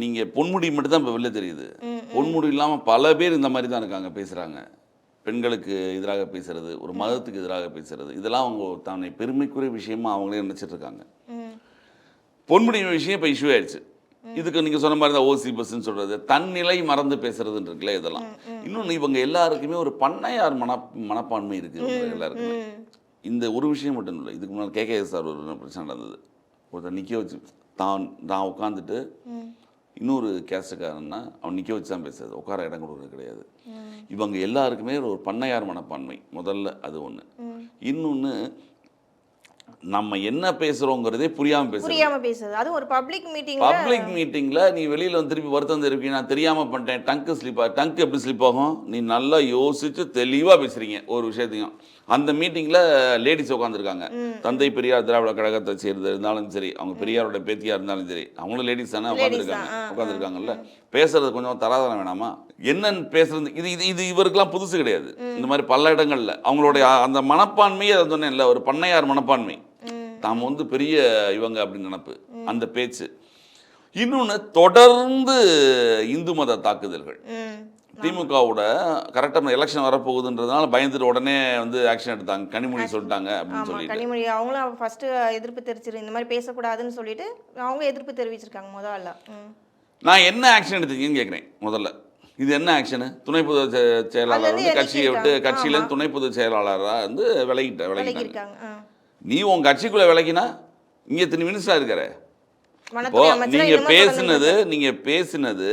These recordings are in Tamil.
நீங்கள் பொன்முடி மட்டும் தான் இப்போ வெளில தெரியுது. பொன்முடி இல்லாமல் பல பேர் இந்த மாதிரி தான் இருக்காங்க, பேசுகிறாங்க. பெண்களுக்கு எதிராக பேசுறது, ஒரு மதத்துக்கு எதிராக பேசுறது, இதெல்லாம் அவங்க தன்னை பெருமைக்குரிய விஷயமா அவங்களே நினச்சிட்டு இருக்காங்க. பொன்முடி விஷயம் இப்போ இஷ்யூ ஆயிடுச்சு. இதுக்கு நீங்கள் சொன்ன மாதிரி தான் ஓசி பஸ்ன்னு சொல்கிறது, தன்னிலை மறந்து பேசுறதுன்னு இருக்குல்ல, இதெல்லாம். இன்னொன்று, இவங்க எல்லாருக்குமே ஒரு பண்ணையார் மனப்பான்மை இருக்குது எல்லாருக்குமே. இந்த ஒரு விஷயம் மட்டும் இல்லை. இதுக்கு முன்னாடி கேகேஎஸ் சார் ஒரு பிரச்சனை நடந்தது. ஒருத்தர் நிற்க வச்சு தான் உட்காந்துட்டு இன்னொரு கேஸ்டுக்காரன்னா அவன் நிற்க வச்சு தான் பேசுறது, உட்கார இடம் கொடுக்குறது கிடையாது. இவங்க எல்லாருக்குமே ஒரு பண்ணையார் மனப்பான்மை, முதல்ல அது ஒன்று. இன்னொன்று, நம்ம என்ன பேசுகிறோங்கிறதே புரியாமல் பேசுறது. அது ஒரு பப்ளிக் மீட்டிங்கில் நீ வெளியில் வந்து திருப்பி வருத்தம் தெரிவிக்க, நான் தெரியாமல் பண்ணிட்டேன், டங்க் எப்படி ஸ்லிப் ஆகும்? நீ நல்லா யோசிச்சு தெளிவாக பேசுகிறீங்க ஒரு விஷயத்தையும். அந்த மீட்டிங்கில் லேடிஸ் உட்காந்துருக்காங்க. தந்தை பெரியார் திராவிட கழகத்தை சேர்ந்து இருந்தாலும் சரி, அவங்க பெரியாரோட பேத்தியாக இருந்தாலும் சரி, அவங்களும் லேடிஸ் தானே உட்காந்துருக்காங்கல்ல. பேசுறது கொஞ்சம் தராதரம் வேணாமா? என்னன்னு பேசுறது, இது இவருக்கெல்லாம் புதுசு கிடையாது. இந்த மாதிரி பல இடங்களில் அவங்களுடைய அந்த மனப்பான்மையை அதை சொன்னேன் இல்லை, ஒரு பண்ணையார் மனப்பான்மை, தாம் வந்து பெரிய இவங்க அப்படின்னு நினப்பு, அந்த பேச்சு. இன்னொன்று, தொடர்ந்து இந்து மத தாக்குதல்கள். திமுகவோட கரெக்டாக எலெக்ஷன் வரப்போகுதுன்றதுனால பயந்துட்டு உடனே வந்து ஆக்ஷன் எடுத்தாங்க, கனிமொழி சொல்லிட்டாங்க அப்படின்னு சொல்லிட்டு. கனிமொழி அவங்களும் ஃபர்ஸ்ட் எதிர்ப்பு தெரிவிச்சிரு, இந்த மாதிரி பேசக்கூடாதுன்னு சொல்லிட்டு அவங்க எதிர்ப்பு தெரிவிச்சிருக்காங்க முதல்ல. நான் என்ன ஆக்ஷன் எடுத்தீங்கன்னு கேட்குறேன் முதல்ல. இது என்ன ஆக்ஷனு? துணை பொதுச் செயலாளர் வந்து கட்சியை விட்டு, கட்சியிலேருந்து துணை பொதுச் செயலாளராக வந்து விலகிட்டாங்க. நீ உன் கட்சிக்குள்ளே விலகினா இங்கே இத்தனை மினிஸ்டராக இருக்கிற. இப்போ நீங்கள் பேசினது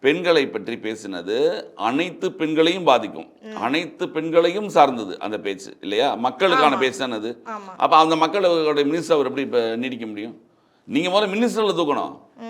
பெண்களை பற்றி பேசினது அனைத்து பெண்களையும் பாதிக்கும், அனைத்து பெண்களையும் சார்ந்தது அந்த பேச்சு இல்லையா? மக்களுக்கான பேச்சு தானே அது. அப்போ அந்த மக்களோட மினிஸ்டர் அவர் எப்படி இப்போ நீடிக்க முடியும்? நீங்கள் முதல்ல மினிஸ்டரில் தூக்கணும்.